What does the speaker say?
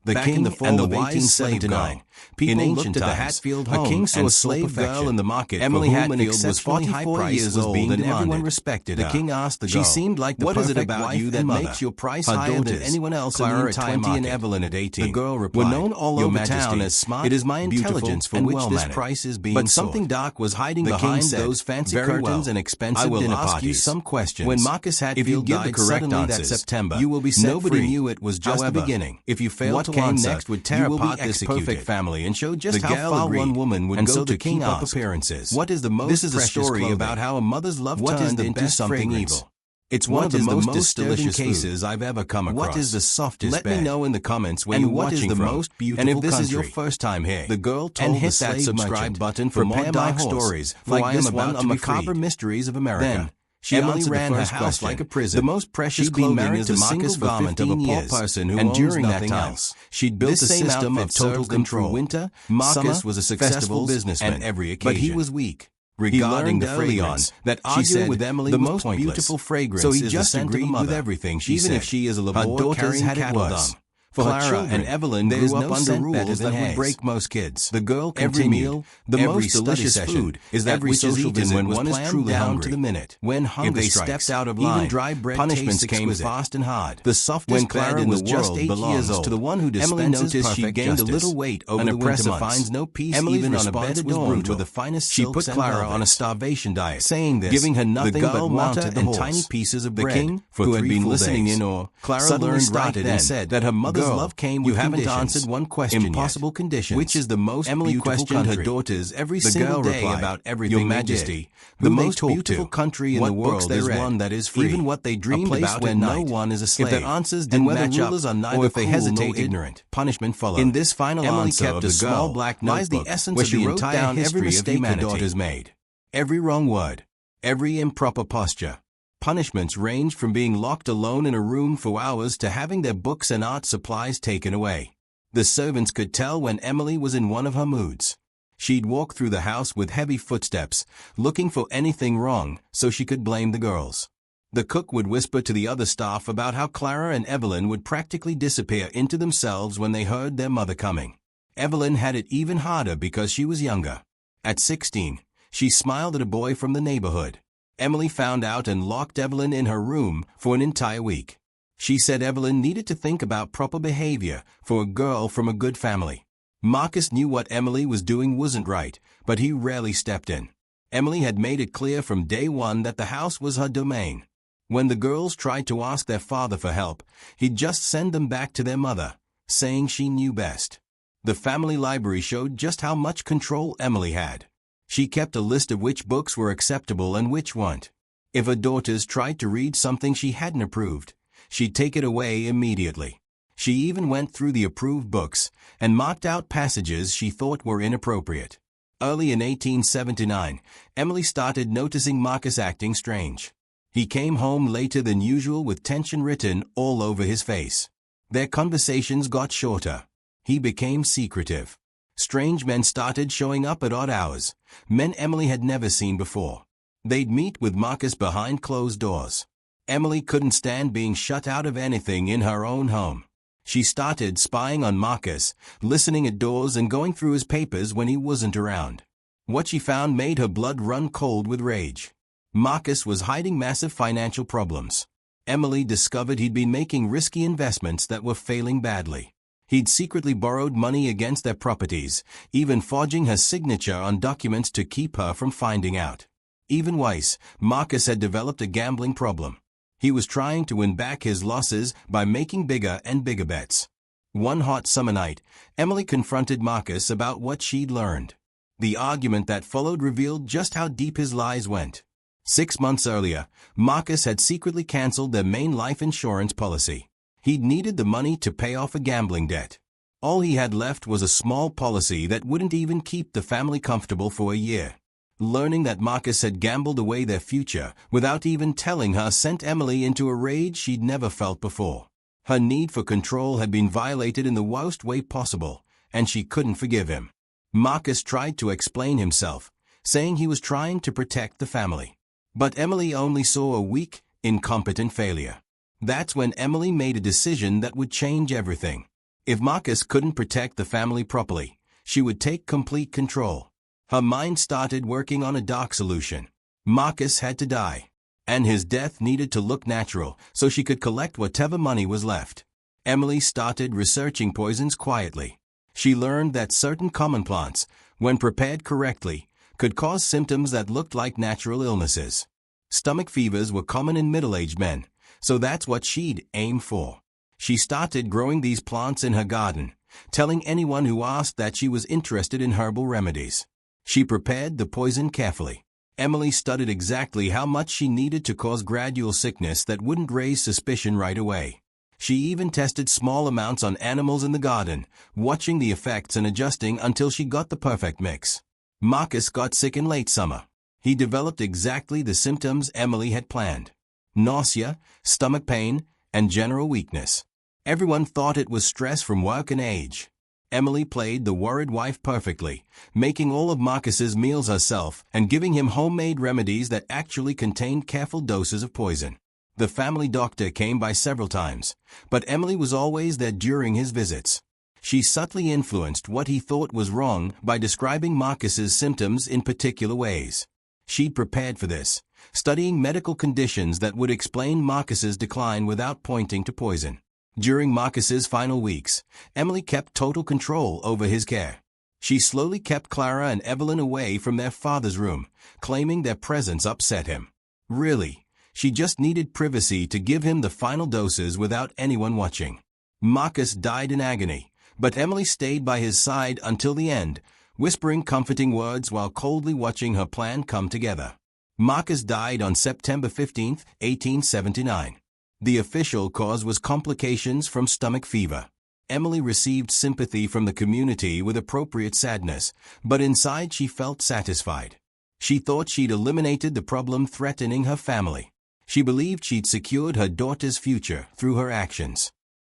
The Back King in the fall and the of Wise Slave 1879, Girl. people In looked ancient at the times, Hatfield a home king saw a and saw slave perfection. girl in the market Emily for whom an Hatfield was exceptionally high 44 price years was old being and demanded. everyone respected The her. king asked the She girl, seemed like the "What is it perfect about wife you that and makes mother?" your price Her higher than daughters, anyone else Clara, in the entire 20 and market? Evelyn at 18, The girl were replied, known all "Your over Majesty, town as smart, it is my beautiful, intelligence for and which this well-mannered." price is being But something sought. dark was hiding The king behind said, those fancy "Very curtains well. and expensive I will dinner ask you parties. some questions. When Marcus Hatfield If you give the died correct suddenly that answers, September, you will be set nobody free. knew it was just However, the beginning. if you fail What to came answer, next would tear you will be apart this executed. perfect family and show just The how gal far agreed, one woman would and go so to the king keep up asked, appearances. "What is the most This is a precious story clothing? about how a mother's love What is turned the into best something fragrance? evil. It's one What of the is the most most disturbing delicious cases I've ever come across. What is the softest Let bed? me know in the comments where And you're what is watching the from, most beautiful and if this is your country?" first time here, The girl told and the hit that slave subscribe merchant, button for more "Prepare my dark horse, stories for like I am this about one to on be Macabre freed." Mysteries of America. Then, She Emily answered ran the her first house question. like a prison. The most precious She'd been clothing married is to the Marcus single for garment of a 15 poor years, person who and owns during that nothing time, else. She'd built this a same system outfit of total served them through control. winter, Marcus summer, was a successful festivals, businessman, and every but he occasion. was weak. Regarding He the learned early on fragrance, that she arguing said, with Emily "The was most pointless. beautiful fragrance So he is just the scent of a agreed with mother, everything she even said. if she is a Her labor daughters carrying had it cattle worse. dung. For Clara her children, and Evelyn there's grew up no under scent rules better that than would hers. break most kids. The girl Every continued, meal, the every most study delicious session food is that that which which is is eaten eaten when when one is truly down hungry. to the minute. When hunger If they strikes, stepped out of even line, dry bread punishments tastes came exquisite. fast and hard. The softest When bed Clara in the was just world 8 belongs years old, to the one who Emily dispenses noticed she perfect gained justice. a little weight over An the winter oppressor months. finds no peace Emily's even on a response bed was adorned brutal. with the finest She silks put and Clara on a velvets. starvation diet, Saying this, giving her nothing the but girl water mounted the and horse. tiny pieces of The bread. king, For who 3 had been full listening days. in awe, Clara suddenly learned started right and then said, that her mother's "Girl, love came you with haven't conditions. answered one question Impossible yet. conditions. Which is the most Emily beautiful questioned country?" her daughters every The single girl day replied, about everything "Your they Majesty, did. who The they most talk beautiful to, country in what the books world they is read, one that is free, even what they dreamed a place about where at no night. one is a If slave. their answers And didn't whether match rulers up, are neither or if they cruel nor hesitated, ignorant, punishment followed. In this final Emily answer kept of a the small girl black lies the notebook essence where of she the wrote entire down every history of mistake her humanity. daughters made. Every wrong word, every improper posture. Punishments range from being locked alone in a room for hours to having their books and art supplies taken away. The servants could tell when Emily was in one of her moods. She'd walk through the house with heavy footsteps, looking for anything wrong so she could blame the girls. The cook would whisper to the other staff about how Clara and Evelyn would practically disappear into themselves when they heard their mother coming. Evelyn had it even harder because she was younger. At 16, she smiled at a boy from the neighborhood. Emily found out and locked Evelyn in her room for an entire week. She said Evelyn needed to think about proper behavior for a girl from a good family. Marcus knew what Emily was doing wasn't right, but he rarely stepped in. Emily had made it clear from day one that the house was her domain. When the girls tried to ask their father for help, he'd just send them back to their mother, saying she knew best. The family library showed just how much control Emily had. She kept a list of which books were acceptable and which weren't. If her daughters tried to read something she hadn't approved, she'd take it away immediately. She even went through the approved books and marked out passages she thought were inappropriate. Early in 1879, Emily started noticing Marcus acting strange. He came home later than usual with tension written all over his face. Their conversations got shorter. He became secretive. Strange men started showing up at odd hours, men Emily had never seen before. They'd meet with Marcus behind closed doors. Emily couldn't stand being shut out of anything in her own home. She started spying on Marcus, listening at doors and going through his papers when he wasn't around. What she found made her blood run cold with rage. Marcus was hiding massive financial problems. Emily discovered he'd been making risky investments that were failing badly. He'd secretly borrowed money against their properties, even forging her signature on documents to keep her from finding out. Even worse, Marcus had developed a gambling problem. He was trying to win back his losses by making bigger and bigger bets. One hot summer night, Emily confronted Marcus about what she'd learned. The argument that followed revealed just how deep his lies went. 6 months earlier, Marcus had secretly canceled their main life insurance policy. He'd needed the money to pay off a gambling debt. All he had left was a small policy that wouldn't even keep the family comfortable for a year. Learning that Marcus had gambled away their future without even telling her sent Emily into a rage she'd never felt before. Her need for control had been violated in the worst way possible, and she couldn't forgive him. Marcus tried to explain himself, saying he was trying to protect the family. But Emily only saw a weak, incompetent failure. That's when Emily made a decision that would change everything. If Marcus couldn't protect the family properly, she would take complete control. Her mind started working on a dark solution. Marcus had to die, and his death needed to look natural so she could collect whatever money was left. Emily started researching poisons quietly. She learned that certain common plants, when prepared correctly, could cause symptoms that looked like natural illnesses. Stomach fevers were common in middle-aged men, so that's what she'd aim for. She started growing these plants in her garden, telling anyone who asked that she was interested in herbal remedies. She prepared the poison carefully. Emily studied exactly how much she needed to cause gradual sickness that wouldn't raise suspicion right away. She even tested small amounts on animals in the garden, watching the effects and adjusting until she got the perfect mix. Marcus got sick in late summer. He developed exactly the symptoms Emily had planned: nausea, stomach pain, and general weakness. Everyone thought it was stress from work and age. Emily played the worried wife perfectly, making all of Marcus's meals herself and giving him homemade remedies that actually contained careful doses of poison. The family doctor came by several times, but Emily was always there during his visits. She subtly influenced what he thought was wrong by describing Marcus's symptoms in particular ways. She'd prepared for this, studying medical conditions that would explain Marcus's decline without pointing to poison. During Marcus's final weeks, Emily kept total control over his care. She slowly kept Clara and Evelyn away from their father's room, claiming their presence upset him. Really, she just needed privacy to give him the final doses without anyone watching. Marcus died in agony, but Emily stayed by his side until the end, whispering comforting words while coldly watching her plan come together. Marcus died on September 15, 1879. The official cause was complications from stomach fever. Emily received sympathy from the community with appropriate sadness, but inside she felt satisfied. She thought she'd eliminated the problem threatening her family. She believed she'd secured her daughter's future through her actions.